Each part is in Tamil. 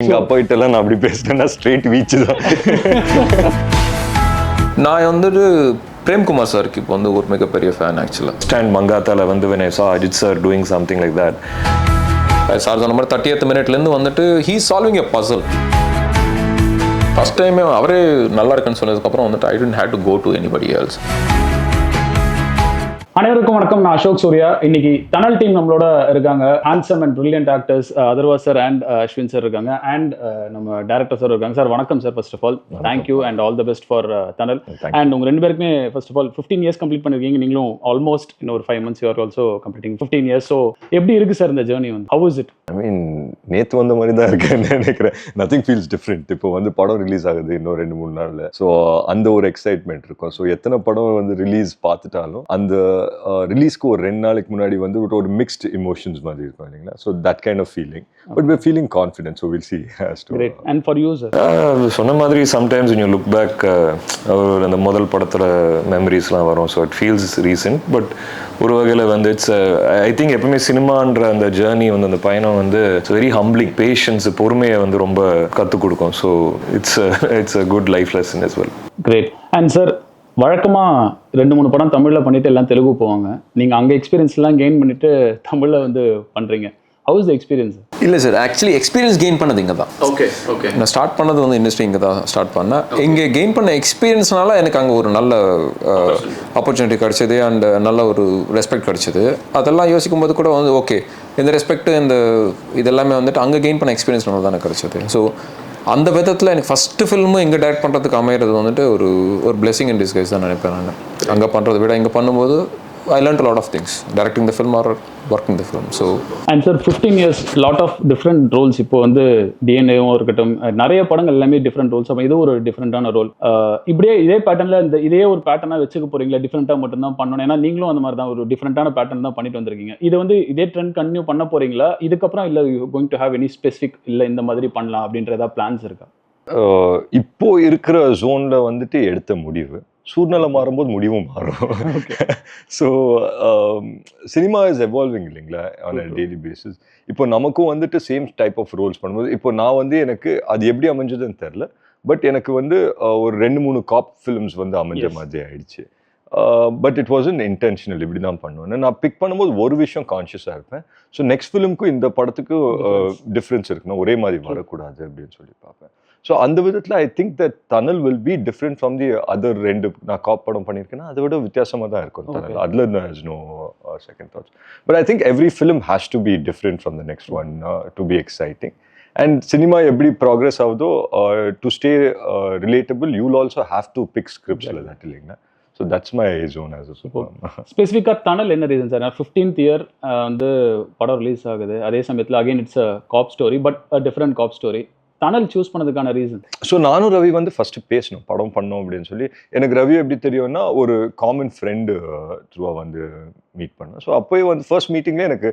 எங்கள் அப்பாயிட்டெல்லாம் நான் அப்படி பேசிட்டேன்னா ஸ்ட்ரெயிட் வீச்சு தான். நான் வந்துட்டு பிரேம்குமார் சாருக்கு இப்போ வந்து ஒரு மிகப்பெரிய ஃபேன் ஆக்சுவலாக. ஸ்டாண்ட் மங்காத்தால வந்து when I saw Ajith sir doing something like that, sir சொன்ன மாதிரி 30th மினிட்லேருந்து வந்துட்டு he solving a puzzle. First டைமே அவரே நல்லா இருக்குன்னு சொன்னதுக்கப்புறம் வந்துட்டு I don't have to go to anybody else. அனைவருக்கும் வணக்கம். நான் அசோக் சூர்யா. இன்னைக்கு டனல் டீம் நம்மளோட இருக்காங்க. Handsome and brilliant actors Atharvaa sir and Ashwin sir இருக்காங்க, அண்ட் நம்ம டேரக்டர் சார் இருக்காங்க. சார் வணக்கம் sir. First of all thank you and all the best for Tunnel. And உங்க ரெண்டு பேருக்குமே first of all 15 years complete பண்ணிருக்கீங்க. நீங்களும் ஆல்மோஸ்ட் இன்னொரு 5 months you are also completing 15 years. So எப்படி இருக்கு சார் இந்த ஜேர்னி வந்து? How is it? I mean நேற்று வந்த மாதிரி தான் இருக்குன்னு நினைக்கிறேன். Nothing feels different. இப்போ வந்து படம் ரிலீஸ் ஆகுது இன்னும் 2-3 நாளில். ஸோ அந்த ஒரு எக்ஸைட்மெண்ட் இருக்கும். ஸோ எத்தனை படம் வந்து ரிலீஸ் பார்த்துட்டாலும் அந்த ரிலீஸ்க்கு ஒரு 2 நாளைக்கு முன்னாடி வந்து ஒரு மிக்ஸ்ட் இமோஷன்ஸ் மாதிரி இருக்கும் இல்லைங்களா. So that kind of feeling, but we're feeling confident, so we'll see. Great. And for you sir? சொன்ன மாதிரி sometimes when you look back அந்த முதல் படத்தில் மெமரிஸ்லாம் வரும். So it feels recent, but ஒரு வகையில் வந்து இட்ஸ் ஐ திங்க் எப்பவுமே சினிமான்ற அந்த ஜேர்னி வந்து அந்த பயணம் வந்து இட்ஸ் வெரி ஹம்பிளிங். பேஷன்ஸ், பொறுமையை வந்து ரொம்ப கற்றுக் கொடுக்கும். So it's a good life lesson as well. Great. And sir, வழக்கமாக 2-3 படம் தமிழில் பண்ணிட்டு எல்லாம் தெலுங்கு போவாங்க. நீங்கள் அங்கே எக்ஸ்பீரியன்ஸ்லாம் கெயின் பண்ணிட்டு தமிழில் வந்து பண்ணுறீங்க. How is the experience? இல்லை சார், ஆக்சுவலி எக்ஸ்பீரியன்ஸ் கெயின் பண்ணது இங்கே தான். ஓகே. நான் ஸ்டார்ட் பண்ணது வந்து இண்டஸ்ட்ரி இங்கே தான் ஸ்டார்ட் பண்ணேன். இங்கே கெயின் பண்ண எக்ஸ்பீரியன்ஸ்னால எனக்கு அங்கே ஒரு நல்ல ஆப்பர்ச்சுனிட்டி கிடச்சிது அண்ட் நல்ல ஒரு ரெஸ்பெக்ட் கிடச்சிது. அதெல்லாம் யோசிக்கும் போது கூட வந்து ஓகே, இந்த ரெஸ்பெக்ட் இந்த இதெல்லாமே வந்துட்டு அங்கே கெயின் பண்ண எக்ஸ்பீரியன்ஸ்னால தான் எனக்கு கிடச்சிது. ஸோ அந்த விதத்தில் எனக்கு ஃபஸ்ட்டு ஃபில்மு இங்கே டைரக்ட் பண்ணுறதுக்கு அமையிறது வந்துட்டு ஒரு பிளெஸிங் இன் டிஸ்கைஸ் தான் நினைப்பேன் நான். அங்கே பண்ணுறதை விட இங்கே பண்ணும்போது I learned a lot of things, directing the film or working the film. So and sir, 15 years, lot of different roles. இப்போ வந்து டிஎன்ஏவும் இருக்கட்டும், நிறைய படங்கள் எல்லாமே டிஃப்ரெண்ட் ரோல்ஸ். அப்போ இது ஒரு டிஃப்ரெண்டான ரோல். இப்படியே இதே பேட்டர்னில் இதே ஒரு பேட்டர்னாக வச்சுக்க போகிறீங்களா? டிஃப்ரெண்ட்டாக மட்டும்தான் பண்ணணும்? ஏன்னா நீங்களும் அந்த மாதிரி தான் ஒரு டிஃப்ரெண்டான பேட்டர்ன் தான் பண்ணிட்டு வந்திருக்கீங்க. இது வந்து இதே ட்ரெண்ட் கண்டினியூ பண்ண போகிறீங்களா? இதுக்கப்புறம் இல்லை going to have any specific இல்லை இந்த மாதிரி பண்ணலாம் அப்படின்ற ஏதாவது பிளான்ஸ் இருக்கா? இப்போ இருக்கிற ஜோனில் வந்துட்டு எடுத்த முடிவு, சூழ்நிலை மாறும்போது முடிவும் மாறும். ஸோ சினிமா இஸ் எவால்விங் இல்லைங்களா ஆன் அ டெய்லி பேசிஸ். இப்போ நமக்கும் வந்துட்டு சேம் டைப் ஆஃப் ரோல்ஸ் பண்ணும்போது இப்போ நான் வந்து எனக்கு அது எப்படி அமைஞ்சதுன்னு தெரில, பட் எனக்கு வந்து ஒரு 2-3 காப் ஃபிலிம்ஸ் வந்து அமைஞ்ச மாதிரி ஆயிடுச்சு. But it was intentional. இப்படி தான் பண்ணுவேன். நான் பிக் பண்ணும்போது ஒரு விஷயம் கான்ஷியஸாக இருப்பேன். ஸோ நெக்ஸ்ட் ஃபிலிமுக்கும் இந்த படத்துக்கும் டிஃப்ரென்ஸ் இருக்குன்னா ஒரே மாதிரி வரக்கூடாது அப்படின்னு சொல்லி பார்ப்பேன். ஸோ அந்த விதத்தில் I think that tunnel will be different from the other 2 நான் காப் படம் பண்ணியிருக்கேன்னா அதை விட வித்தியாசமாக தான் இருக்கும் டனல். அதில் there's no second thoughts. But I think every film has to be different from the next one to be exciting. And cinema எப்படி ப்ராக்ரெஸ் ஆகுதோ to stay relatable, you'll also have to pick scripts like that இல்லைங்களா. So that's my zone as a super. ஸ்பெசிஃபிக்காக டனல் என்ன ரீசன் சார்? 15th இயர் வந்து படம் ரிலீஸ் ஆகுது. அதே சமயத்தில் again it's a cop story, but a different cop story. Tunnel choose பண்ணதுக்கான ரீசன்? ஸோ நானும் ரவி வந்து ஃபர்ஸ்ட் பேசணும் படம் பண்ணோம் அப்படின்னு சொல்லி. எனக்கு ரவி எப்படி தெரியும்னா ஒரு காமன் ஃப்ரெண்டு த்ரூவா வந்து மீட் பண்ணேன். ஸோ அப்போயே வந்து ஃபர்ஸ்ட் மீட்டிங்லேயே எனக்கு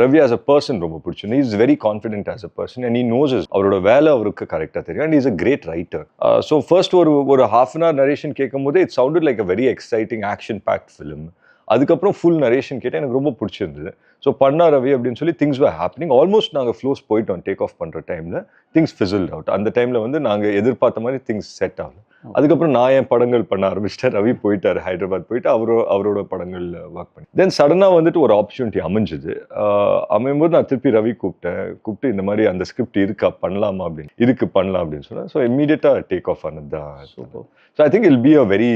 ரவி ஆஸ் அ பர்சன் ரொம்ப பிடிச்சிருந்தது. Is very confident as a person and he knows அவரோட வேலை அவருக்கு கரெக்டாக தெரியும் and is a great writer. So first ஒரு half an hour நரேஷன் கேட்கும் போது it sounded like a very exciting action packed film. அதுக்கப்புறம் ஃபுல் நரேஷன் கேட்டால் எனக்கு ரொம்ப பிடிச்சிருந்தது. ஸோ பண்ணா ரவி அப்படின்னு சொல்லி திங்ஸ் வர் ஹேப்பனிங். ஆல்மோஸ்ட் நாங்கள் ஃப்ளோஸ் போயிட்டோம் டேக் ஆஃப் பண்ணுற டைமில். Things fizzled out. அந்த டைமில் வந்து நாங்கள் எதிர்பார்த்த மாதிரி திங்ஸ் செட் ஆகல. அதுக்கப்புறம் நான் என் படங்கள் பண்ண ஆரம்பிச்சிட்டேன். ரவி போயிட்டார் ஹைதராபாத் போயிட்டு அவரோட படங்கள் ஒர்க் பண்ணி. தென் சடனாக வந்துட்டு ஒரு ஆப்பர்ச்சுனிட்டி அமைஞ்சுது. அமையும்போது நான் திருப்பி ரவி கூப்பிட்டு இந்த மாதிரி அந்த ஸ்கிரிப்ட் இருக்கா பண்ணலாமா அப்படின்னு பண்ணலாம் அப்படின்னு சொன்னேன். ஸோ இம்மீடியட்டாக டேக் ஆஃப் ஆனது தான். So I think it'll be a very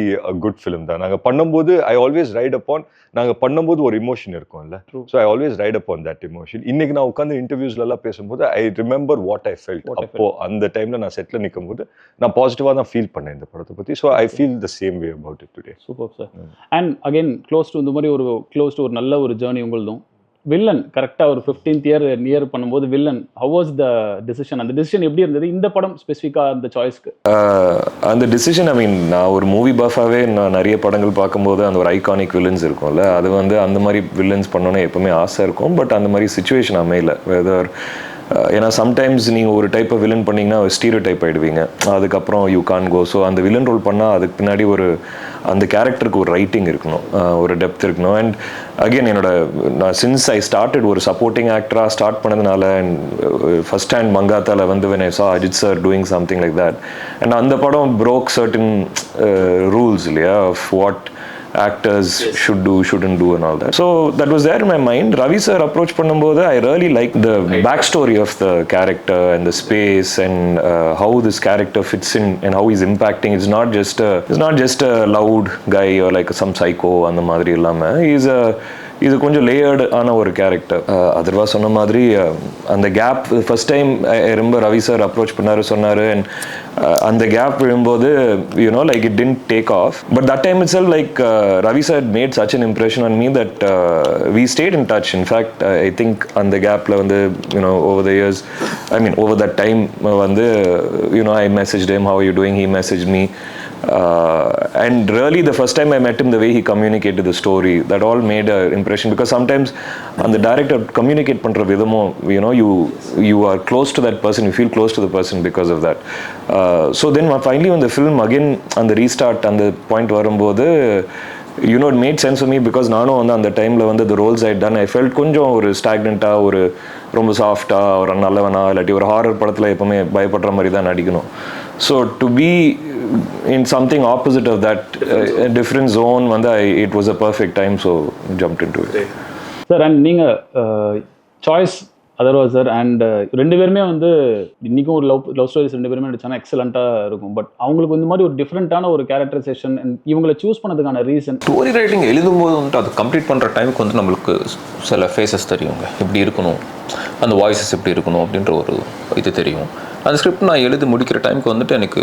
good film தான். நாங்கள் பண்ணும்போது ஐ ஆல்வேஸ் ரைட் அப்பான், நாங்கள் பண்ணும்போது ஒரு இமோஷன் இருக்கும்ல. So I always right upon that emotion. இன்னைக்கு நான் உட்காந்து இன்டர்வியூஸ்லாம் பேசும்போது I remember what I felt. அப்போ அந்த டைமில் நான் செட்டில் நிற்கும் போது நான் பாசிட்டிவாக தான் ஃபீல் பண்ணேன் இந்த படத்தை பற்றி. So I feel the same way about it today. Super sir. And again close to இந்த மாதிரி ஒரு க்ளோஸ் டு ஒரு நல்ல ஒரு ஜேர்னி உங்களுதும். வில்லன் கரெக்டாக ஒரு 15th இயர் பண்ணும்போது villain how was the decision? அந்த டிசிஷன் எப்படி இருந்தது இந்த படம் ஸ்பெசிஃபிக்காக அந்த சாய்ஸ்க்கு? அந்த டிசிஷன் ஐ மீன் நான் ஒரு மூவி பஃபாகவே நான் நிறைய படங்கள் பார்க்கும்போது அந்த ஒரு ஐகானிக் வில்லன்ஸ் இருக்கும்ல, அது வந்து அந்த மாதிரி வில்லன்ஸ் பண்ணோன்னே எப்பவுமே ஆசை இருக்கும். பட் அந்த மாதிரி சிச்சுவேஷன் அமையல. வெதர் ஏன்னா சம்டைம்ஸ் நீங்கள் ஒரு டைப் ஆஃப் வில்லன் பண்ணிங்கன்னா ஸ்டீரியோ டைப் ஆகிடுவீங்க, அதுக்கப்புறம் யூ கான் கோ. ஸோ அந்த வில்லன் ரோல் பண்ணால் அதுக்கு பின்னாடி அந்த கேரக்டருக்கு ஒரு ரைட்டிங் இருக்கணும், ஒரு டெப்த் இருக்கணும். அண்ட் அகெயின் நான் சின்ஸ் ஐ ஸ்டார்டட் ஒரு சப்போர்ட்டிங் ஆக்டராக ஸ்டார்ட் பண்ணதுனால, அண்ட் ஃபர்ஸ்ட் ஹேண்ட் மங்காத்தால வந்து when I saw Ajit sir doing something like that, and அந்த படம் broke certain rules இல்லையா of what actors should do, shouldn't do and all that. So that was there in my mind. Ravi sir approach பண்ணும்போது I really liked the backstory of the character and the space and how this character fits in and how he's impacting. It's not just a loud guy or like some psycho அந்த மாதிரி இல்லாம இது கொஞ்சம் லேயர்டு ஆன ஒரு கேரக்டர். அதர்வா சொன்ன மாதிரி அந்த கேப் ஃபர்ஸ்ட் டைம் ரொம்ப ரவி சார் அப்ரோச் பண்ணாரு சொன்னார், அண்ட் அந்த கேப் விழும்போது like it didn't take off. But that time it's like Ravi sir made such an impression on me that we stayed in touch. In fact I think அந்த கேப்பில் வந்து over the years, over that time வந்து I messaged him, how are you doing, he messaged me. And really the first time I met him, the way he communicated the story, that all made an impression, because sometimes the director communicate பண்ற விதமும் you are close to that person, you feel close to the person because of that. So then finally when the film again அந்த restart அந்த point வரும்போது it made sense for me, because நானும் வந்து அந்த டைமில் வந்து the roles I had done, I felt கொஞ்சம் ஒரு ஸ்டாக்னண்ட்டாக, ஒரு ரொம்ப சாஃப்டாக, ஒரு நல்லவனா, இல்லாட்டி ஒரு ஹாரர் படத்தில் எப்போவுமே பயப்படுற மாதிரி தான் நடிக்கணும். So to be in something opposite of that, a different zone, it was a perfect time, so jumped into it. Sir, and நீங்கள் சாய்ஸ் அதர்வா சார் அண்ட் ரெண்டு பேருமே வந்து இன்றைக்கும் ஒரு லவ் ஸ்டோரிஸ் ரெண்டு பேருமே நடிச்சாங்கன்னா எக்ஸலண்ட்டாக இருக்கும். பட் அவங்களுக்கு இந்த மாதிரி ஒரு டிஃப்ரெண்ட்டான ஒரு கேரக்டரைசேஷன் இவங்களை சூஸ் பண்ணதுக்கான ரீசன், ஸ்டோரி ரைட்டிங் எழுதும்போது வந்துட்டு அது கம்ப்ளீட் பண்ணுற டைமுக்கு வந்து நம்மளுக்கு சில ஃபேஸஸ் தெரியுங்க, இப்படி இருக்கணும், அந்த வாய்ஸஸ் எப்படி இருக்கணும் அப்படின்ற ஒரு இது தெரியும். அந்த ஸ்கிரிப்ட் நான் எழுதி முடிக்கிற டைமுக்கு வந்துட்டு எனக்கு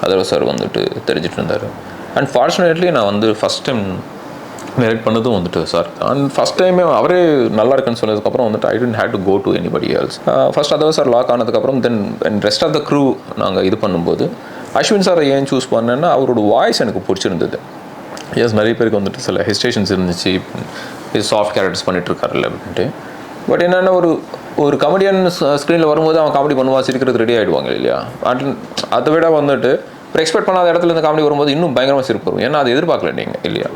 அதர்வா சார் வந்துட்டு தெரிஞ்சிட்டு இருந்தார். அண்ட் ஃபார்ச்சுனேட்லி நான் வந்து ஃபஸ்ட் டைம் டைரக்ட் பண்ணதும் வந்துட்டு சார். அண்ட் ஃபஸ்ட் டைமே அவரே நல்லா இருக்குன்னு சொன்னதுக்கப்புறம் வந்துட்டு I didn't had to go to anybody else. First Atharvaa sir lock ஆனதுக்கப்புறம் then rest of the crew நாங்கள் இது பண்ணும்போது அஸ்வின் சாரை ஏன் சூஸ் பண்ணேன்னா அவரோட வாய்ஸ் எனக்கு பிடிச்சிருந்தது. எஸ், நிறைய பேருக்கு வந்துட்டு சில ஹெசிடேஷன்ஸ் இருந்துச்சு, இது சாஃப்ட் கேரக்டர்ஸ் பண்ணிட்டுருக்காருல்ல அப்படின்ட்டு. பட் என்னென்னா ஒரு கமெடியன் ஸ்க்ரீனில் வரும்போது அவன் காமெடி பண்ணுவா, சிரிக்கிறது ரெடி ஆகிடுவாங்க இல்லையா. அதை விட வந்துட்டு ஒரு எக்ஸ்பெக்ட் பண்ணாத இடத்துல இருந்து காமெடி வரும்போது இன்னும் பயங்கரமாக சிரிப்பு வரும், ஏன்னா அதை எதிர்பார்க்கல நீங்கள் இல்லையா.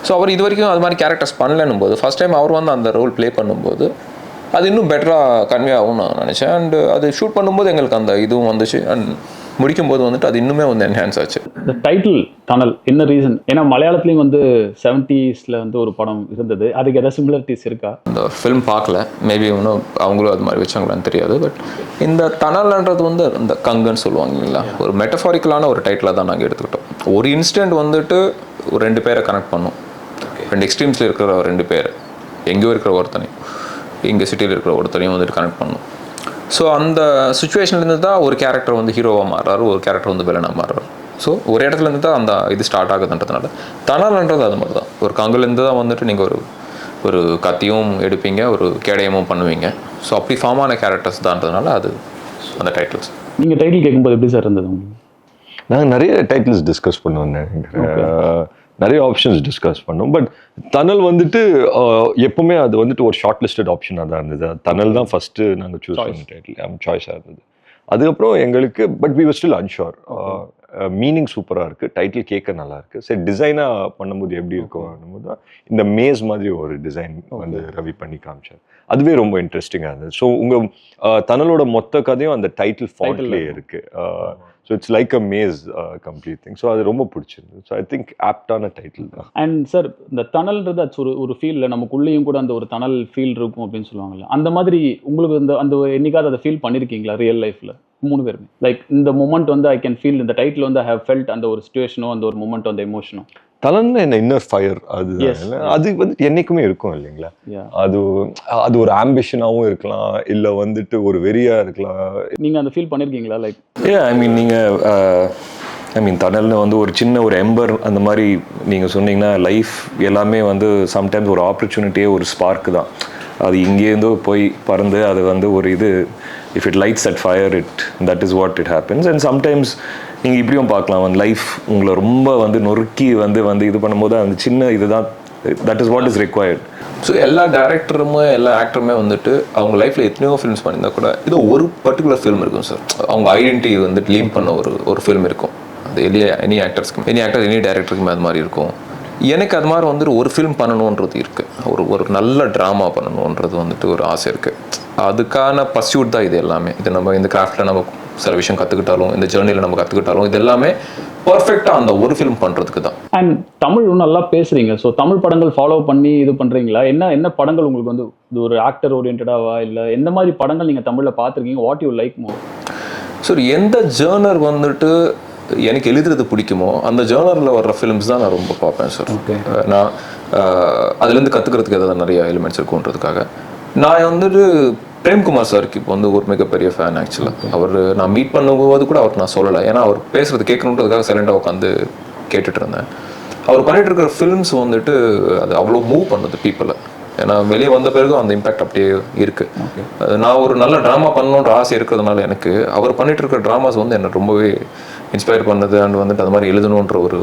ஸோ அவர் இது வரைக்கும் அது மாதிரி கேரக்டர்ஸ் பண்ணலன்னும் போது ஃபஸ்ட் டைம் அவர் வந்து அந்த ரோல் ப்ளே பண்ணும்போது அது இன்னும் பெட்டராக கன்வே ஆகும்னு நான் நினச்சேன். அண்ட் அது ஷூட் பண்ணும்போது எங்களுக்கு அந்த இதுவும் வந்துச்சு, அண்ட் முடிக்கும் போது வந்துட்டு அது இன்னுமே வந்து என்ஹான்ஸ் ஆச்சு. இந்த டைட்டில் டனல் என்ன ரீசன்? ஏன்னா மலையாளத்துலேயும் வந்து 70s வந்து ஒரு படம் இருந்தது, அதுக்கு எதாவது சிமிலரிட்டிஸ் இருக்கா? இந்த ஃபிலிம் பார்க்கல, மேபி இன்னும் அவங்களும் அது மாதிரி வச்சாங்களான்னு தெரியாது. பட் இந்த டனல்ன்றது வந்து இந்த கங்குன்னு சொல்லுவாங்க இல்லைங்களா, ஒரு மெட்டஃபாரிக்கலான ஒரு டைட்டிலாக தான் நாங்கள் எடுத்துக்கிட்டோம். ஒரு இன்சிடென்ட் வந்துட்டு ஒரு ரெண்டு பேரை கனெக்ட் பண்ணோம், ரெண்டு எக்ஸ்ட்ரீம்ஸில் இருக்கிற ரெண்டு பேர், எங்கேயோ இருக்கிற ஒருத்தனையும் இங்கே சிட்டியில் இருக்கிற ஒருத்தனையும் வந்துட்டு கனெக்ட் பண்ணோம். ஸோ அந்த சுச்சுவேஷன்லேருந்து தான் ஒரு கேரக்டர் வந்து ஹீரோவாக மாறுறாரு, ஒரு கேரக்டர் வந்து வில்லனாக மாறுறாரு. ஸோ ஒரு இடத்துலேருந்து தான் அந்த இது ஸ்டார்ட் ஆகுதுன்றதுனால டனல்ன்றது அது மாதிரி தான். ஒரு கங்குலேருந்து தான் வந்துட்டு நீங்கள் ஒரு கத்தியும் எடுப்பீங்க, ஒரு கேடயமும் பண்ணுவீங்க. ஸோ அப்படி ஃபார்ம் ஆன கேரக்டர்ஸ் தான்றதுனால அது அந்த டைட்டில்ஸ். நீங்கள் டைட்டில் கேட்கும்போது எப்படி சார் இருந்தது உங்களுக்கு? நாங்கள் நிறைய டைட்டில்ஸ் டிஸ்கஸ் பண்ணுவோம், நிறைய ஆப்ஷன்ஸ் டிஸ்கஸ் பண்ணோம். பட் டனல் வந்துட்டு எப்பவுமே அது வந்துட்டு ஒரு ஷார்ட் லிஸ்டட் ஆப்ஷனாக தான் இருந்தது. டனல் தான் ஃபஸ்ட்டு நாங்கள் சூஸ் பண்ண டைட்டில் சாய்ஸாக இருந்தது. அதுக்கப்புறம் எங்களுக்கு but we were still unsure. Meaning சூப்பராக இருக்குது, டைட்டில் கேட்க நல்லா இருக்குது. சரி, டிசைனாக பண்ணும்போது எப்படி இருக்கும் போது தான் இந்த மேஸ் மாதிரி ஒரு டிசைன் வந்து ரவி பண்ணி காமிச்சார். அதுவே ரொம்ப இன்ட்ரெஸ்டிங்காக இருந்தது. ஸோ உங்கள் டனலோட மொத்த கதையும் அந்த டைட்டில் ஃபாண்ட்லேயே இருக்குது. So it's like a maze complete thing. So அது ரொம்ப பிடிச்சிருந்தது. ஸோ ஐ திங்க் ஆப்டான டைட்டில் தான். அண்ட் சார், இந்த டனல்ன்றது அது ஒரு ஃபீலில் நமக்குள்ளேயும் கூட அந்த ஒரு டனல் ஃபீல் இருக்கும் அப்படின்னு சொல்லுவாங்கல்ல, அந்த மாதிரி உங்களுக்கு அந்த என்னைக்காவது அதை ஃபீல் பண்ணியிருக்கீங்களா ரியல் லைஃப்பில்? மூணு பேருமே லைக் இந்த மூமெண்ட் வந்து ஐ கேன் ஃபீல், இந்த டைட்டில் வந்து ஐ ஹவ் ஃபெல்ட் அந்த ஒரு சிச்சுவேஷனோ அந்த ஒரு மூமெண்ட் அந்த எமோஷனோ. டனல்னா என்ன இன்னர் ஃபயர், அது வந்து என்னைக்குமே இருக்கும் இல்லைங்களா. அது ஒரு ஆம்பிஷனாகவும் இருக்கலாம், இல்லை வந்துட்டு ஒரு வெறியா இருக்கலாம். நீங்கள் அந்த ஃபீல் பண்ணியிருக்கீங்களா? லைக் நீங்கள் டனல்னு வந்து ஒரு சின்ன ஒரு எம்பர் அந்த மாதிரி நீங்கள் சொன்னீங்கன்னா லைஃப் எல்லாமே வந்து சம்டைம்ஸ் ஒரு ஆப்பர்ச்சுனிட்டியே ஒரு ஸ்பார்க்கு தான். அது இங்கேருந்தோ போய் பறந்து அது வந்து ஒரு இது, if it lights at fire that is what it happens. And sometimes நீங்கள் இப்படியும் பார்க்கலாம், வந்து லைஃப் உங்களை ரொம்ப வந்து நொறுக்கி வந்து இது பண்ணும்போது அந்த சின்ன இதுதான், that is what is required. So எல்லா டேரக்டருமே எல்லா ஆக்டருமே வந்துட்டு அவங்க லைஃப்பில் எத்தனையோ ஃபிலிம்ஸ் பண்ணியிருந்தா கூட இது ஒரு பர்டிகுலர் ஃபிலிம் இருக்கும் சார். அவங்க ஐடென்டிட்டி வந்துட்டு லீவ் பண்ண ஒரு ஃபிலிம் இருக்கும். அது எனி ஆக்டர்ஸ்க்கு எனி டேரக்டருக்குமே அது மாதிரி இருக்கும். எனக்கு அது மாதிரி வந்துட்டு ஒரு ஃபிலிம் பண்ணணுன்றது இருக்குது. ஒரு நல்ல ட்ராமா பண்ணணுன்றது வந்துட்டு ஒரு ஆசை இருக்குது. அதுக்கான பர்சியூட் தான் இது எல்லாமே. இது நம்ம இந்த கிராஃப்டில் நம்ம சில விஷயம் கற்றுக்கிட்டாலும், இந்த ஜேர்னியில் நம்ம கற்றுக்கிட்டாலும், இது எல்லாமே பர்ஃபெக்டாக அந்த ஒரு ஃபிலிம் பண்ணுறதுக்கு தான். அண்ட் தமிழ் நல்லா பேசுகிறீங்க. ஸோ தமிழ் படங்கள் ஃபாலோ பண்ணி இது பண்ணுறீங்களா? என்ன படங்கள் உங்களுக்கு வந்து இது ஒரு ஆக்டர் ஓரியன்டாவா, இல்லை எந்த மாதிரி படங்கள் நீங்கள் தமிழில் பார்த்துருக்கீங்க? What you like more? Sir, எந்த ஜேர்னர் வந்துட்டு எனக்கு எழுதுறது பிடிக்குமோ அந்த ஜேர்னரில் வர்ற ஃபிலிம்ஸ் தான் நான் ரொம்ப பார்ப்பேன் சார். நான் அதுலேருந்து கற்றுக்கிறதுக்கு எதாவது நிறைய எலிமெண்ட்ஸ் இருக்குன்றதுக்காக நான் வந்துட்டு பிரேம்குமார் சாருக்கு இப்போ வந்து ஒரு மிகப்பெரிய ஃபேன். ஆக்சுவலாக நான் மீட் பண்ணும்போது கூட அவருக்கு நான் சொல்லலை, ஏன்னா அவர் பேசுறது கேட்கணுன்றதுக்காக சைலண்டாக உட்காந்து கேட்டுட்டு இருந்தேன். அவர் பண்ணிட்டு இருக்கிற ஃபிலிம்ஸ் வந்துட்டு அது அவ்வளோ மூவ் பண்ணுது பீப்புளை. ஏன்னா வெளியே வந்த பிறகு அந்த இம்பாக்ட் அப்படியே இருக்குது. நான் ஒரு நல்ல ட்ராமா பண்ணணுன்ற ஆசை இருக்கிறதுனால எனக்கு அவர் பண்ணிட்டு இருக்கிற ட்ராமாஸ் வந்து என்னை ரொம்பவே இன்ஸ்பயர் பண்ணுது. அண்ட் வந்துட்டு அது மாதிரி எழுதணுன்ற ஒரு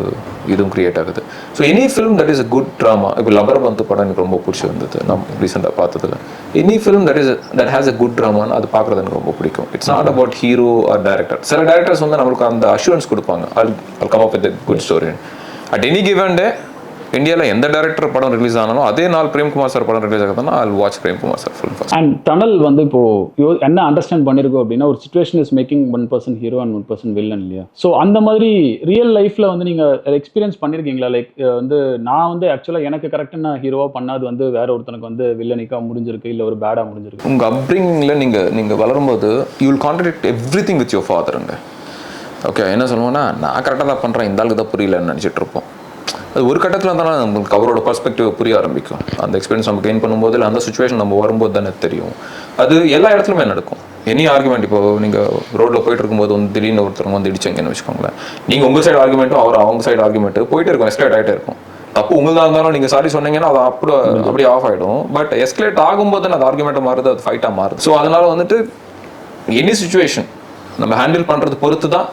இதுவும் கிரியேட் ஆகுது. So any film that is a good drama. இப்போ லபர்பந்து படம் எனக்கு ரொம்ப பிடிச்சிருந்தது நான் ரீசெண்டாக பார்த்ததில். Any film that has a good ட்ராமான்னு அது பார்க்குறது எனக்கு ரொம்ப பிடிக்கும். It's not about hero or director. சில டேரக்டர்ஸ் வந்து நம்மளுக்கு அந்த அஷூரன்ஸ் கொடுப்பாங்க, I'll come up with a good story. At any given day இந்தியாவில் எந்த டேரக்டர் படம் ரிலீஸ் ஆனாலும் அதே நாள் பிரேம்குமார் சார் படம் ரிலீஸ் ஆகுதுன்னா I'll watch Premkumar sir film first. And tunnel வந்து இப்போ என்ன அண்டர்ஸ்டாண்ட் பண்ணியிருக்கோம் அப்படின்னா, ஒரு situation is making 1% hero and 1% villain இல்லையா? ஸோ அந்த மாதிரி ரியல் லைஃப்ல வந்து நீங்கள் எக்ஸ்பீரியன்ஸ் பண்ணியிருக்கீங்களா? லைக் வந்து நான் வந்து ஆக்சுவலாக எனக்கு கரெக்டாக நான் ஹீரோவாக பண்ணாது வந்து வேற ஒருத்தனுக்கு வந்து வில்லனிக்காக முடிஞ்சிருக்கு, இல்லை ஒரு பேடாக முடிஞ்சிருக்கு. உங்கள் அப்ரிங்கிங்கில் நீங்கள் வளரும்போது you will contradict everything with your ஃபாதருங்க. ஓகே, என்ன சொல்லுவோன்னா நான் கரெக்டாக தான் பண்ணுறேன், இந்த ஆளுக்கு தான் புரியலன்னு நினச்சிட்டு இருப்போம். அது ஒரு கட்டத்தில் தானே நம்மளுக்கு அவரோட பர்ஸ்பெக்டிவ் புரிய ஆரம்பிக்கும். அந்த எக்ஸ்பீரியன்ஸ் நம்ம கெயின் பண்ணும்போது இல்லை அந்த சுச்சுவேஷன் நம்ம வரும்போது தானே தெரியும். அது எல்லா இடத்துலையுமே நடக்கும். எனி ஆர்குமெண்ட், இப்போ நீங்கள் ரோட்டில் போயிட்டு இருக்கும்போது வந்து திடீர்னு ஒருத்தர் வந்து இடிச்சங்கன்னு வச்சுக்கோங்களேன், நீங்கள் உங்கள் சைடு ஆர்குமெண்ட்டும் அவங்க சைடு ஆர்குமெண்ட்டு போயிட்டே இருக்கும், எஸ்கலேட் ஆகிட்டே இருக்கும். தப்பு உங்களுதாக இருந்தாலும் நீங்கள் சாரி சொன்னீங்கன்னா அது அப்படியே ஆஃப் ஆகிடும். பட் எஸ்கலேட் ஆகும்போது தான் அது ஆர்குமெண்ட்டாக மாறுது, அது ஃபைட்டாக மாறுது. ஸோ அதனால் வந்துட்டு எனி சுச்சுவேஷன் நம்ம ஹேண்டில் பண்ணுறது பொறுத்து தான்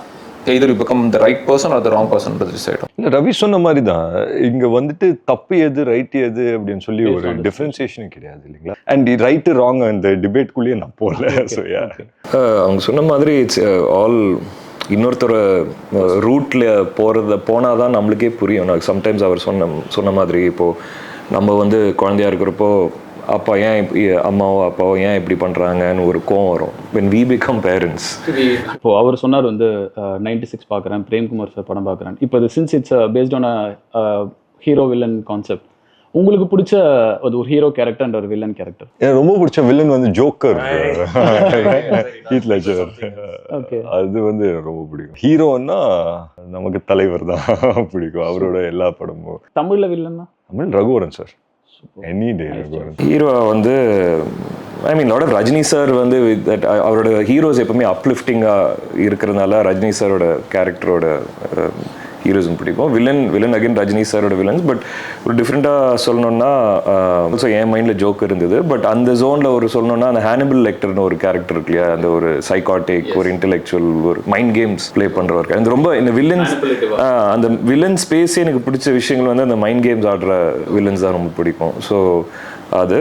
either you become the right person or the wrong person to decide. Ravi சொன்ன மாதிரி தான் இங்க வந்துட்டு தப்பு எது ரைட் எது அப்படின்னு சொல்லி ஒரு டிஃபரன்சியேஷன் கிடையாது இல்லைங்களா? அண்ட் ரைட்டு ராங் அந்த டிபேட்குள்ளேயே நான் போகல. ஸோ அவங்க சொன்ன மாதிரி இட்ஸ் ஆல் இன்னொருத்தர ரூட்ல போனால் தான் நம்மளுக்கே புரியும். சம்டைம்ஸ் அவர் சொன்ன மாதிரி இப்போது நம்ம வந்து குழந்தையா இருக்கிறப்போ அப்பா அம்மாவோ அப்பாவோ ஏன் இப்படி பண்ணுறாங்கன்னு ஒரு கோவம் வரும். when we become parents. இப்போ அவர் சொன்னார் வந்து 96 பார்க்குறேன், பிரேம்குமார் சார் படம் பார்க்குறேன். இப்போ இது since it's based on hero villain concept, உங்களுக்கு பிடிச்ச ஒரு ஹீரோ கேரக்டர் அண்ட் ஒரு வில்லன் கேரக்டர்? எனக்கு ரொம்ப பிடிச்ச வில்லன் வந்து ஜோக்கர், ஹீத் லெட்ஜர். அது வந்து ரொம்ப பிடிக்கும். ஹீரோன்னா நமக்கு தலைவர் தான் பிடிக்கும், அவரோட எல்லா படமும். தமிழ்ல வில்லன்னா Tamil Raghuvaran sir. Any day hero வந்து I mean lot of Rajini sir வந்து அவரோட ஹீரோஸ் எப்பவுமே அப்லிஃப்டிங்காக இருக்கிறதுனால ரஜினி சாரோட கேரக்டரோட ஹீரோஸும் பிடிக்கும். வில்லன் அகைன் ரஜினி சாரோட வில்லன்ஸ். பட் ஒரு டிஃப்ரெண்ட்டாக சொல்லணும்னா ஆல்சோ என் மைண்டில் ஜோக் இருந்தது. பட் அந்த ஜோனில் ஒரு சொல்லணும்னா அந்த ஹானிபல் லெக்டர்னு ஒரு கேரக்டர் இருக்கு இல்லையா, அந்த ஒரு சைக்காட்டிக் ஒரு இன்டெலெக்சுவல் ஒரு மைண்ட் கேம்ஸ் ப்ளே பண்ணுறவர். அந்த ரொம்ப இந்த வில்லன்ஸ் அந்த வில்லன் ஸ்பேஸே எனக்கு பிடிச்ச விஷயங்கள் வந்து அந்த மைண்ட் கேம்ஸ் ஆடுற வில்லன்ஸ் தான் ரொம்ப பிடிக்கும். ஸோ அது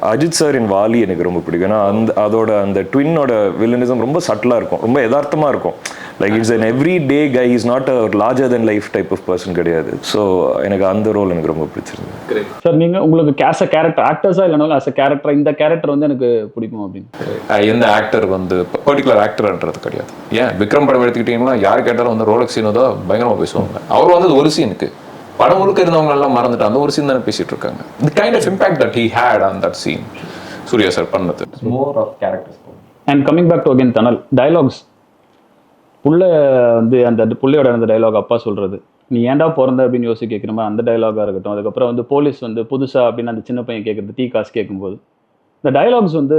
அஜித் சார் இன் வாலி எனக்கு ரொம்ப பிடிக்கும். ஏன்னா அதோட அந்த ட்வின்னோட வில்லனிசம் ரொம்ப சட்டிலாக இருக்கும், ரொம்ப யதார்த்தமாக இருக்கும். Like it's an everyday guy, he's not a larger than life type of person கிடையாது. ஸோ எனக்கு அந்த ரோல் எனக்கு ரொம்ப பிடிச்சிருந்தது. சார் நீங்கள் உங்களுக்கு ஆஸ் அ கேரக்டர் ஆக்டர்ஸா இல்லைனாலும் ஆஸ் அ கேரக்டர் இந்த கேரக்டர் வந்து எனக்கு பிடிக்கும் அப்படின்னு எந்த ஆக்டர் வந்து பர்டிகுலர் ஆக்டர்ன்றது கிடையாது. ஏன் விக்ரம் படம் எடுத்துக்கிட்டீங்கன்னா யார் கேட்டாலும் வந்து ரோலக்ஸ் சீனோ தான் பயங்கரமாக பேசுவாங்க. அவர் வந்து ஒரு சீனுக்கு படம் முழுக்க இருந்தவங்க எல்லாம் மறந்துட்டு அந்த ஒரு சீன் தானே பேசிட்டு இருக்காங்க. The kind of impact that he had on that scene Suriya sir பண்ணது. More of characters. And coming back to again tunnel dialogues, புள்ள வந்து அந்த புள்ளையோட அந்த டைலாக் அப்பா சொல்றது, நீ ஏன்டா பிறந்த அப்படின்னு யோசிச்சு கேட்குற மாதிரி அந்த டைலாகாக இருக்கட்டும். அதுக்கப்புறம் வந்து போலீஸ் வந்து புதுசா அப்படின்னு அந்த சின்ன பையன் கேட்குறது, டீ காசு கேட்கும்போது இந்த டைலாக்ஸ் வந்து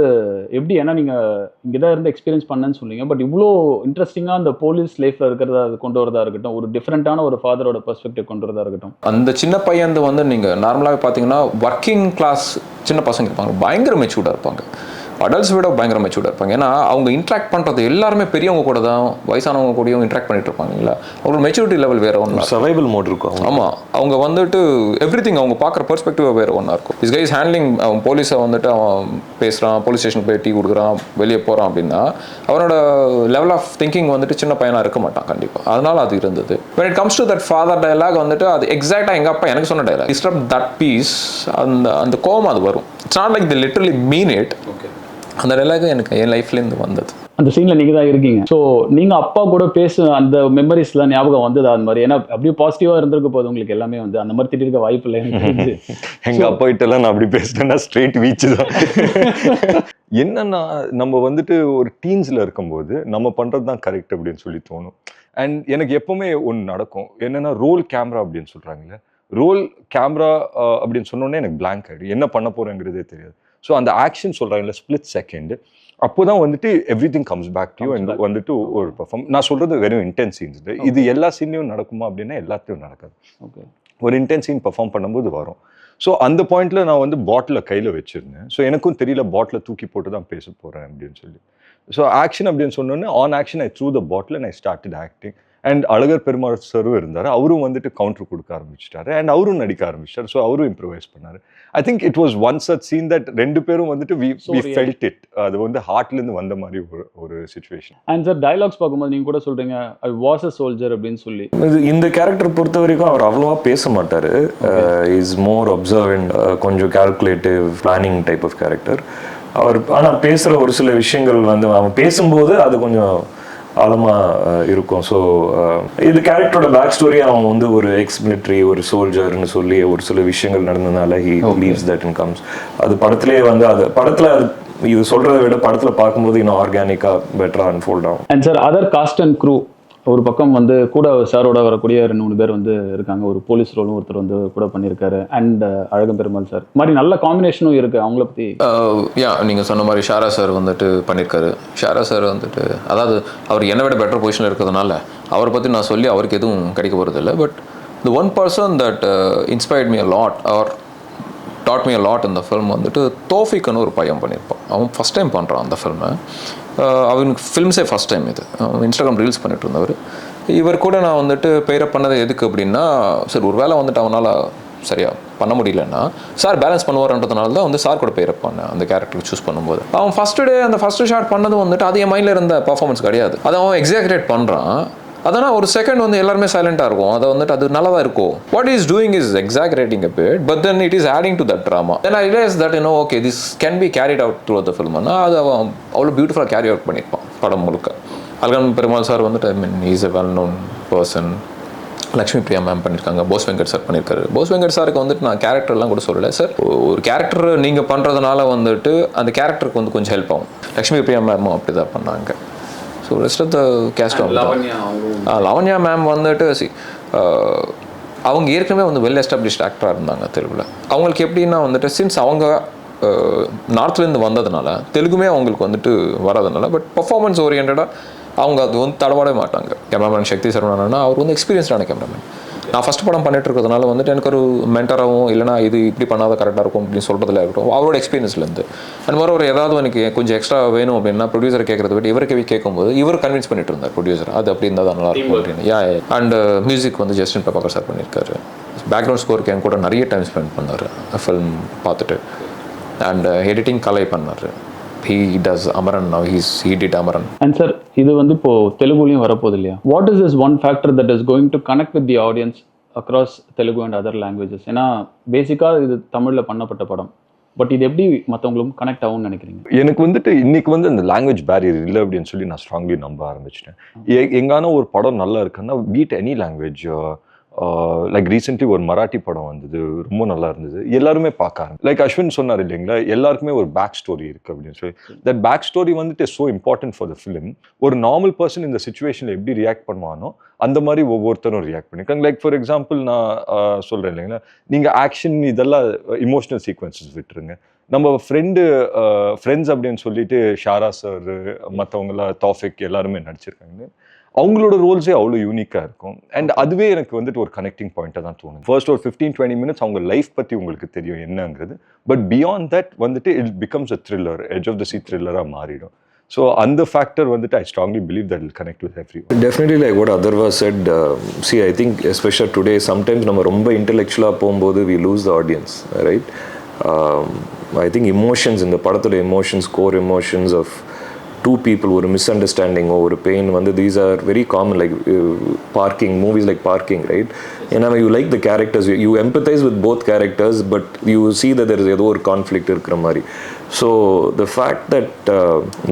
எப்படி, ஏன்னா நீங்கள் இங்கே தான் இருந்து எக்ஸ்பீரியன்ஸ் பண்ணேன்னு சொன்னீங்க, பட் இவ்வளோ இன்ட்ரெஸ்டிங்காக அந்த போலீஸ் லைஃப்பில் இருக்கிறதா அது கொண்டு வரதா இருக்கட்டும், ஒரு டிஃப்ரெண்ட்டான ஒரு ஃபாதரோட பெர்ஸ்பெக்டிவ் கொண்டு வரதா இருக்கட்டும். அந்த சின்ன பையன் வந்து நீங்கள் நார்மலாகவே பார்த்தீங்கன்னா ஒர்க்கிங் கிளாஸ் சின்ன பசங்க இருப்பாங்க, பயங்கர மெச்சூர்டாக இருப்பாங்க. அடல்ட்ஸ் விட பயங்கர மெச்சூர்டாக இருப்பாங்க. ஏன்னா அவங்க இன்ட்ராக்ட் பண்ணுறது எல்லாருமே பெரியவங்க கூட தான், வயசானவங்க கூடயும் இன்ட்ராக்ட் பண்ணிட்டு இருப்பாங்க இல்லை, அவங்களோட மெச்சூரிட்டி லெவல் வேறு ஒன்றா, சர்வைவல் மோட் இருக்கும். ஆமாம், அவங்க வந்துட்டு எவ்ரிதிங் அவங்க பார்க்குற பெர்ஸ்பெக்டிவ் வேறு ஒன்றா இருக்கும். திஸ் கைஸ் ஹேண்ட்லிங், அவன் போலீஸை வந்துட்டு அவன் பேசுகிறான், போலீஸ் ஸ்டேஷன் போய் டீ கொடுக்குறான், வெளியே போகிறான் அப்படின்னா அவனோட லெவல் ஆஃப் திங்கிங் வந்துட்டு சின்ன பையனாக இருக்க மாட்டான் கண்டிப்பாக. அதனால அது இருந்தது. when it comes to that father dialogue வந்துட்டு அது எக்ஸாக்டாக எங்கள் அப்பா எனக்கு சொன்ன dialogue, disrupt that piece, அந்த கோவம் அது வரும். It's not like they literally mean it. அந்த dialogue எனக்கு என் லைஃப்லேருந்து வந்தது. அந்த சீன்ல நீங்க தான் இருக்கீங்க. ஸோ நீங்க அப்பா கூட பேச அந்த மெமரிஸ்லாம் ஞாபகம் வந்தது அந்த மாதிரி? ஏன்னா அப்படியே பாசிட்டிவா இருந்திருக்க போது உங்களுக்கு எல்லாமே வந்து அந்த மாதிரி திட்டிருக்க வாய்ப்பு இல்லை எனக்கு தெரிஞ்சு. எங்க அப்பா கிட்ட எல்லாம் நான் அப்படி பேசிட்டேன்னா ஸ்ட்ரெயிட் வீச் தான். என்னன்னா நம்ம வந்துட்டு ஒரு டீன்ஸ்ல இருக்கும்போது நம்ம பண்றது தான் கரெக்ட் அப்படின்னு சொல்லி தோணும். அண்ட் எனக்கு எப்பவுமே ஒன்று நடக்கும், என்னன்னா ரோல் கேமரா அப்படின்னு சொல்றாங்கல்ல, ரோல் கேமரா அப்படின்னு சொன்னோன்னே எனக்கு பிளாங்க் ஆகிடும், என்ன பண்ண போறேங்கிறதே தெரியாது. ஸோ அந்த ஆக்ஷன் சொல்றாங்கல்ல, ஸ்பிளிட் செகண்ட், அப்போதான் வந்துட்டு everything comes back to you and வந்துட்டு ஒரு பெர்ஃபார்ம். நான் சொல்றது வெறும் இன்டென்ஸ் சீன்ஸ், இது எல்லா சீன்லையும் நடக்குமா அப்படின்னா எல்லாத்தையும் நடக்காது. ஓகே, ஒரு இன்டென்ஸ் சீன் பெர்ஃபார்ம் பண்ணும்போது வரும். ஸோ அந்த பாயிண்ட்ல நான் வந்து பாட்டிலை கையில் வச்சிருந்தேன். ஸோ எனக்கும் தெரியல பாட்டிலை தூக்கி போட்டு தான் பேச போறேன் அப்படின்னு சொல்லி. ஸோ ஆக்ஷன் அப்படின்னு சொன்னோன்னே on action I threw the bottle and I started acting. And Azhagar Perumal சரும் இருந்தார், அவரும் வந்துட்டு கவுண்டர் கொடுக்க ஆரம்பிச்சிட்டாரு அண்ட் அவரும் நடிக்க ஆரம்பிச்சிட்டாரு. ஸோ அவரும் இம்ப்ரூவைஸ் பண்ணாரு. I think it was one such scene that ரெண்டு பேரும் வந்துட்டு we felt it. அது வந்து ஹார்ட்லேருந்து வந்த மாதிரி ஒரு சுச்சுவேஷன். அண்ட் சார் டைலாக்ஸ் பார்க்கும்போது நீங்க கூட சொல்றீங்க ஐ வாஸ் அ சோல்ஜர் அப்படின்னு சொல்லி. இந்த கேரக்டர் பொறுத்த வரைக்கும் அவர் அவ்வளோவா பேச மாட்டார். இஸ் மோர் அப்சர்வன்ட், கொஞ்சம் calculative planning type of character அவர். ஆனால் பேசுகிற ஒரு சில விஷயங்கள் வந்து அவன் பேசும்போது அது கொஞ்சம் ஆழமாக இருக்கும். ஸோ இது கேரக்டரோட பேக் ஸ்டோரி, அவன் வந்து ஒரு எக்ஸ் மிலிட்ரி, ஒரு சோல்ஜர்னு சொல்லி ஒரு சில விஷயங்கள் நடந்ததுனால he leaves that and comes. அது படத்துலேயே வந்து அது படத்தில் இது சொல்கிறத விட படத்தில் பார்க்கும்போது இன்னும் ஆர்கானிக்காக பெட்டராக அன்ஃபோல்ட் ஆகும். And sir other cast and crew ஒரு பக்கம் வந்து கூட சாரோட வரக்கூடிய 2-3 பேர் வந்து இருக்காங்க. ஒரு போலீஸ் ரோலும் ஒருத்தர் வந்து கூட பண்ணியிருக்காரு. அண்ட் அழகம் பெருமாள் சார் மாதிரி நல்ல காம்பினேஷனும் இருக்கு. அவங்கள பற்றி நீங்கள் சொன்ன மாதிரி ஷாரா சார் வந்துட்டு பண்ணியிருக்காரு. ஷாரா சார் வந்துட்டு அதாவது அவர் என்னை விட பெட்டர் பொசிஷனில் இருக்கிறதுனால அவரை பற்றி நான் சொல்லி அவருக்கு எதுவும் கிடைக்க போகிறது இல்லை. But the one person that inspired me a lot or taught me a lot இந்த ஃபில்ம் வந்துட்டு தோஃபிக்னு ஒரு பையன் பண்ணியிருப்பான். அவன் ஃபஸ்ட் டைம் பண்ணுறான் அந்த ஃபில்மை. அவனுக்கு ஃபில்ம்ஸே ஃபஸ்ட் டைம் இது. இன்ஸ்டாகிராம் ரீல்ஸ் பண்ணிட்டு இருந்தவர். இவர் கூட நான் வந்துட்டு பெயரப் பண்ணது எதுக்கு அப்படின்னா, சரி ஒரு வேளை வந்துட்டு அவனால் சரியா பண்ண முடியலன்னா சார் பேலன்ஸ் பண்ணுவார்ன்றதுனால தான் வந்து சார் கூட பெயரப் பண்ணேன் அந்த கேரக்டருக்கு சூஸ் பண்ணும்போது. அவன் ஃபஸ்ட்டு டே அந்த ஃபஸ்ட்டு ஷாட் பண்ணது வந்துட்டு அது என் மைண்டில் இருந்த பர்ஃபார்மன்ஸ் கிடையாது. அதை அவன் எக்ஸாக்ரேட் பண்ணுறான். அதனால் ஒரு செகண்ட் வந்து எல்லாருமே சைலண்டாக இருக்கும். அதை வந்துட்டு அது நல்லா தான் இருக்கும். What is doing is exaggerating a bit, but then it is adding to that drama. Then I realise that okay this can be carried out through the ஃபில்ம்னா அது அவன் அவ்வளோ பியூட்டிஃபுல்லாக கேரி அவுட் பண்ணியிருப்பான் படம் முழுக்க. அழகன் பெருமாள் சார் வந்துட்டு I mean is a well known person. Lakshmi Priya ma'am பண்ணியிருக்காங்க. போஸ் வெங்கட் சார் பண்ணியிருக்காரு. போஸ் வெங்கட் சாருக்கு வந்துட்டு நான் கேரக்டர்லாம் கூட சொல்லலை சார். ஒரு கேரக்டர் நீங்கள் பண்ணுறதுனால வந்துட்டு அந்த கேரக்டருக்கு வந்து கொஞ்சம் ஹெல்ப் ஆகும். லக்ஷ்மி பிரியா மேமும் அப்படி தான் பண்ணாங்க. So rest of the cast Lavanya ma'am வந்துட்டு அவங்க ஏற்கனவே வந்து வெல் எஸ்டாப்ளிஷ்ட் ஆக்டராக இருந்தாங்க தெலுங்குல. அவங்களுக்கு எப்படின்னா வந்துட்டு சின்ஸ் அவங்க நார்த்லேருந்து வந்ததுனால தெலுங்குமே அவங்களுக்கு வந்துட்டு வராதனால பட் பர்ஃபார்மன்ஸ் ஓரியன்டாக அவங்க அது வந்து தடவாடவே மாட்டாங்க. கேமராமேன் சக்தி சரவணனா அவர் வந்து எக்ஸ்பீரியன்ஸ்டான கேமராமேன். நான் ஃபஸ்ட் படம் பண்ணிட்டு இருக்கிறதுனால வந்துட்டு எனக்கு ஒரு மென்டராகவும் இல்லைனா இது இப்படி பண்ணாத கரெக்டாக இருக்கும் அப்படின்னு சொல்கிறதுல இருக்கட்டும் அவரோட எக்ஸ்பீரியன்ஸ்லேருந்து. அந்த மாதிரி ஒரு ஏதாவது எனக்கு கொஞ்சம் எக்ஸ்ட்ரா வேணும் அப்படின்னா ப்ரொடியூசரை கேட்குறத விட்டு இவருக்கு கேட்கும்போது இவர் கன்வின்ஸ் பண்ணிட்டு இருந்தார் ப்ரொடியூசர் அது அப்படி இருந்தால் தான் நல்லா இருக்கும் அப்படின்னு. அண்ட் மியூசிக் வந்து ஜஸ்டின் பிரபாகர் சார் பண்ணியிருக்காரு. பேக்ரவுண்ட் ஸ்கோருக்கு என் கூட நிறைய டைம் ஸ்பெண்ட் பண்ணார் ஃபில்ம் பார்த்துட்டு. அண்ட் எடிட்டிங் கலை பண்ணார். He does Amaran now. He did Amaran. And sir, இது வந்து இப்போ தெலுங்குலயும் வரப்போகுது இல்லையா? What is this one factor that is going to connect with the audience across Telugu and other languages? ஏன்னா பேசிக்காக இது தமிழில் பண்ணப்பட்ட படம். பட் இது எப்படி மற்றவங்களும் கனெக்ட் ஆகும்னு நினைக்கிறீங்க? எனக்கு வந்துட்டு இன்னைக்கு வந்து அந்த லாங்குவேஜ் பேரியர் இல்லை அப்படின்னு சொல்லி நான் ஸ்ட்ராங்லி நம்ப ஆரம்பிச்சிட்டேன். எங்கான ஒரு படம் நல்லா இருக்குன்னா beat any language. Like recently ஒரு மராட்டி படம் வந்தது, ரொம்ப நல்லா இருந்தது, எல்லாருமே பார்க்க ஆரம்பிச்சு. லைக் அஸ்வின் சொன்னார் இல்லைங்களா, எல்லாருக்குமே ஒரு பேக் ஸ்டோரி இருக்குது அப்படின்னு சொல்லி. தட் பேக் ஸ்டோரி வந்துட்டு so important for the film. ஒரு நார்மல் பர்சன் இந்த சுச்சுவேஷனில் எப்படி ரியாக்ட் பண்ணுவானோ அந்த மாதிரி ஒவ்வொருத்தரும் ரியாக்ட் பண்ணியிருக்காங்க. லைக் ஃபார் எக்ஸாம்பிள் நான் சொல்கிறேன் இல்லைங்களா, நீங்கள் ஆக்ஷன் இதெல்லாம் இமோஷனல் சீக்வன்சஸ் விட்டுருங்க. நம்ம ஃப்ரெண்ட்ஸ் அப்படின்னு சொல்லிட்டு ஷாரா சார் மற்றவங்களாம் தாஃபிக் எல்லாருமே நடிச்சிருக்காங்க. அவங்களோட ரோல்ஸே அவ்வளோ யூனிக்காக இருக்கும். அண்ட் அதுவே எனக்கு வந்துட்டு ஒரு கனெக்டிங் பாயிண்ட்டாக தான் தோணும். ஃபர்ஸ்ட் ஒரு 15-20 மினிட்ஸ் அவங்க லைஃப் பற்றி உங்களுக்கு தெரியும் என்னங்கிறது. பட் பியாண்ட் தட் வந்துட்டு it becomes a thriller, edge of the seat த்ரில்லராக மாறிடும். ஸோ அந்த ஃபேக்டர் வந்துட்டு I strongly believe that will connect with every one. Definitely like what Atharva said, see I think especially today sometimes நம்ம ரொம்ப இன்டெலெக்சுவலாக போகும்போது we lose the audience, right? I think emotions இந்த படத்தோட emotions, core emotions of two people, ஒரு மிஸ்அண்டர்ஸ்டாண்டிங் ஒரு பெயின் வந்து these are very common, like parking, movies like parking, right? ஏன்னா you like the characters, you empathize with both characters, but you see that there is ஏதோ ஒரு கான்ஃப்ளிக்ட் இருக்கிற மாதிரி. So the fact that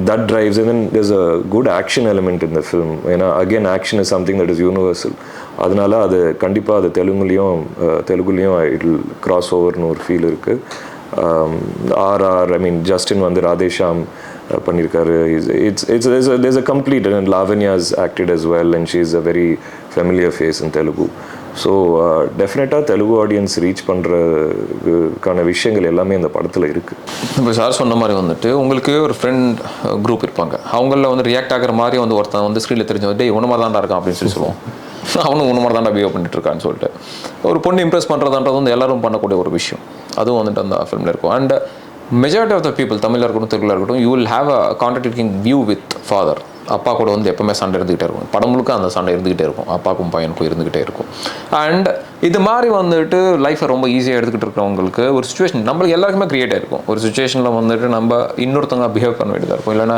that drives, and then there's a good action element in the film. ஏன்னா again action is something that is universal. அதனால அது கண்டிப்பாக அது தெலுங்குலேயும் it will cross overன்னு ஒரு ஃபீல் இருக்குது. RR, I mean Justin வந்து ராதேஷாம் பண்ணியிருக்காரு. There's a complete, and Lavanya's acted as well, and she's a very familiar face in Telugu. So டெஃபினட்டாக தெலுங்கு ஆடியன்ஸ் ரீச் பண்ணுறதுக்கான விஷயங்கள் எல்லாமே இந்த படத்தில் இருக்குது. இப்போ சார் சொன்ன மாதிரி வந்துட்டு உங்களுக்கு ஒரு ஃப்ரெண்ட் குரூப் இருப்பாங்க, அவங்களில் வந்து ரியாக்ட் ஆகிற மாதிரி வந்து ஒருத்தன் வந்து ஸ்க்ரீனில் தெரிஞ்சு டே உன மாதிரி தான்டா இருக்கான் அப்படின்னு சொல்லி சொல்லுவோம். அவனும் உன மாதிரி தான்டா பிஹேவ் பண்ணிட்டு இருக்கான்னு சொல்லிட்டு ஒரு பொண்ணு இம்ப்ரெஸ் பண்ணுறதுன்றது வந்து எல்லாரும் பண்ணக்கூடிய ஒரு விஷயம். அதுவும் வந்துட்டு அந்த ஃபிலிமில் இருக்கும். And majority of the people, தமிழாக இருக்கட்டும் தெலுங்குல இருக்கட்டும், you will have a contracting view with father. அப்பா கூட வந்து எப்பவுமே சண்டை இருந்துகிட்டே இருக்கும், படம் முழுக்க அந்த சண்டை இருந்துகிட்டே இருக்கும், அப்பாவுக்கும் பையனுக்கும் இருந்துகிட்டே இருக்கும். அண்ட் இது மாதிரி வந்துட்டு லைஃப்பை ரொம்ப ஈஸியாக எடுத்துக்கிட்டு இருக்கிறவங்களுக்கு ஒரு சுச்சுவேஷன் நம்மளுக்கு எல்லாருக்குமே க்ரியேட் ஆகிருக்கும். ஒரு சுச்சுவேஷனில் வந்துட்டு நம்ம இன்னொருத்தவங்க பிஹேவ் பண்ண வேண்டியதாக இருக்கும், இல்லைனா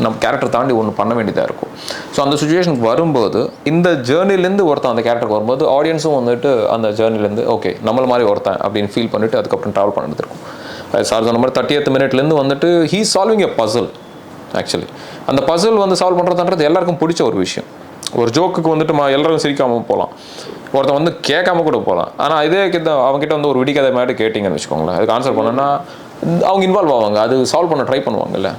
நம்ம கேரக்டர் தாண்டி ஒன்று பண்ண வேண்டியதாக இருக்கும். ஸோ அந்த சுச்சுவேஷனுக்கு வரும்போது இந்த ஜேர்னிலேருந்து ஒருத்தன் அந்த கேரக்டருக்கு வரும்போது ஆடியன்ஸும் வந்துட்டு அந்த ஜேர்னிலேருந்து ஓகே நம்மள மாதிரி ஒருத்தன் அப்படின்னு ஃபீல் பண்ணிவிட்டு அதுக்கப்புறம் ட்ராவல் பண்ணிட்டு இருக்கும். சார் சொன்ன மாதிரி 30th மினிட்லேருந்து வந்துட்டு he solving a puzzle. Actually அந்த பசில் வந்து சால்வ் பண்ணுறதுன்றது எல்லாருக்கும் பிடிச்ச ஒரு விஷயம். ஒரு ஜோக்குக்கு வந்துட்டு எல்லாரும் சிரிக்காமல் போகலாம், ஒருத்தன் வந்து கேட்காம கூட போகலாம். ஆனால் இதே அவங்ககிட்ட வந்து ஒரு விடிக்கதை மாதிரி கேட்டிங்கன்னு வச்சுக்கோங்களேன், அதுக்கு ஆன்சர் பண்ணோன்னா அவங்க இன்வால்வ் ஆவாங்க, அது சால்வ் பண்ண ட்ரை பண்ணுவாங்கல்ல.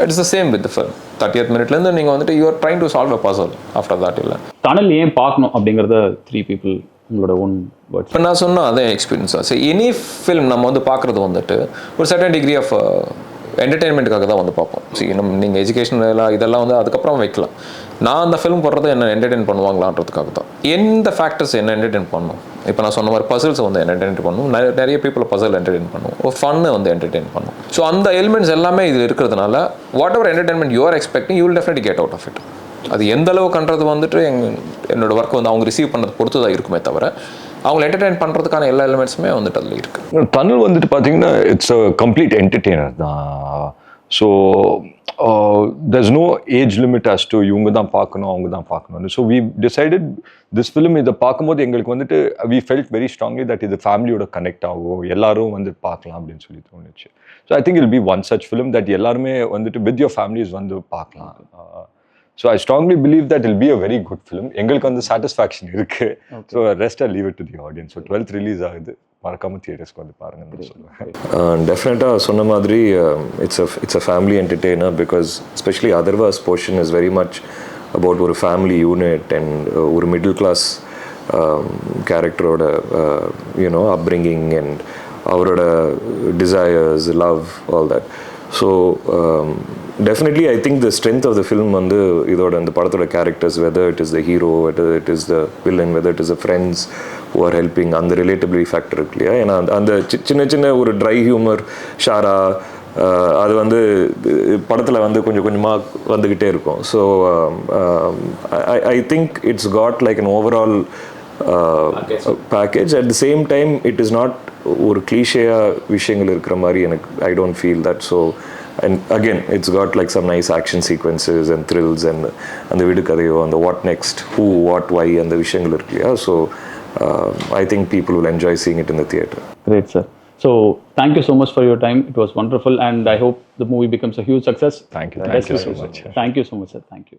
It's the same with film. 30th மினிட்லேருந்து நீங்கள் வந்துட்டு you're trying to solve a puzzle. After that இல்லை டனல் ஏன் பார்க்கணும் அப்படிங்கிறத 3 people உங்களோட ஓன் வேர்ட்ஸ். இப்போ நான் சொன்னால் அதே எக்ஸ்பீரியன்ஸாக. சரி, எனி ஃபில்ம் நம்ம வந்து பார்க்குறது வந்துட்டு ஒரு சர்டன் டிகிரி ஆஃப் என்டர்டெயின்மெண்ட்டுக்காக தான் வந்து பார்ப்போம். சரி, நீங்கள் எஜுகேஷன் இதெல்லாம் வந்து அதுக்கப்புறம் வைக்கலாம். நான் அந்த ஃபிலிம் போடுறது என்ன என்டர்டெயின் பண்ணுவாங்களான்றதுக்காக தான். எந்த ஃபேக்டர்ஸ் என்ன என்டர்டெயின் பண்ணும்? இப்போ நான் சொன்ன மாதிரி பசில்ஸ் வந்து என்டர்டெயின் பண்ணும், நிறைய பீப்புளை பசில் என்டர்டெயின் பண்ணும், ஒரு ஃபன்னு வந்து என்டர்டெயின் பண்ணும். ஸோ அந்த எலிமெண்ட்ஸ் எல்லாமே இது இருக்கிறதுனால whatever entertainment you are expecting you will definitely get out of it. அது எந்த அளவுக்குன்றது வந்துட்டு என்னோட ஒர்க் வந்து அவங்க ரிசீவ் பண்ணுறது பொறுத்து தான் இருக்குமே தவிர அவங்களை என்டர்டெயின் பண்ணுறதுக்கான எல்லா எலிமெண்ட்ஸுமே வந்துட்டு அதில் இருக்குது. டனல் வந்துட்டு பார்த்தீங்கன்னா இட்ஸ் அ கம்ப்ளீட் என்டர்டெய்னர் தான். So there's no age limit as to இவங்க தான் பார்க்கணும் அவங்க தான் பார்க்கணும். So we decided this film இதை பார்க்கும்போது எங்களுக்கு வந்துட்டு we felt very strongly that இது ஃபேமிலியோட கனெக்ட் ஆகும், எல்லாரும் வந்து பார்க்கலாம் அப்படின்னு சொல்லி தோணுச்சு. So I think it'll be one such film that எல்லாருமே வந்துட்டு with your families வந்து பார்க்கலாம். So I strongly believe that it'll be a very good film. எங்களுக்கு வந்து satisfaction இருக்கு. So rest I leave it to the audience. So 12th release ஆகுது, மறக்காம தியேட்டர்ஸ்க்கு வந்து பாருங்கன்னு சொல்லுவேன். டெஃபினட்டாக சொன்ன மாதிரி it's a family entertainer because especially Atharva's portion is very much about ஒரு family unit and ஒரு middle class கேரக்டரோட upbringing and அவரோட desires, love, all that. So definitely I think the strength of the film வந்து இதோட இந்த படத்தோட characters, whether it is the hero, whether it is the villain, whether it is the friends who are helping, அந்த ரிலேட்டபிலிட்டி ஃபேக்டர் இருக்கு இல்லையா. ஏன்னா அந்த சின்ன சின்ன ஒரு ட்ரை ஹியூமர் ஷாரா அது வந்து படத்தில் வந்து கொஞ்சம் கொஞ்சமாக வந்துக்கிட்டே இருக்கும். So I think it's got like an overall package. At the same time it is not ஒரு கிளீஷேயாக விஷயங்கள் இருக்கிற மாதிரி எனக்கு I don't feel that. So and again it's got like some nice action sequences and thrills and the vidukadayo and the what next, who, what, why and the vishayangal irukku ilaya. So I think people will enjoy seeing it in the theatre. Great, sir. So thank you so much for your time. It was wonderful and I hope the movie becomes a huge success. Thank you so much. Thank you so much, sir. Thank you.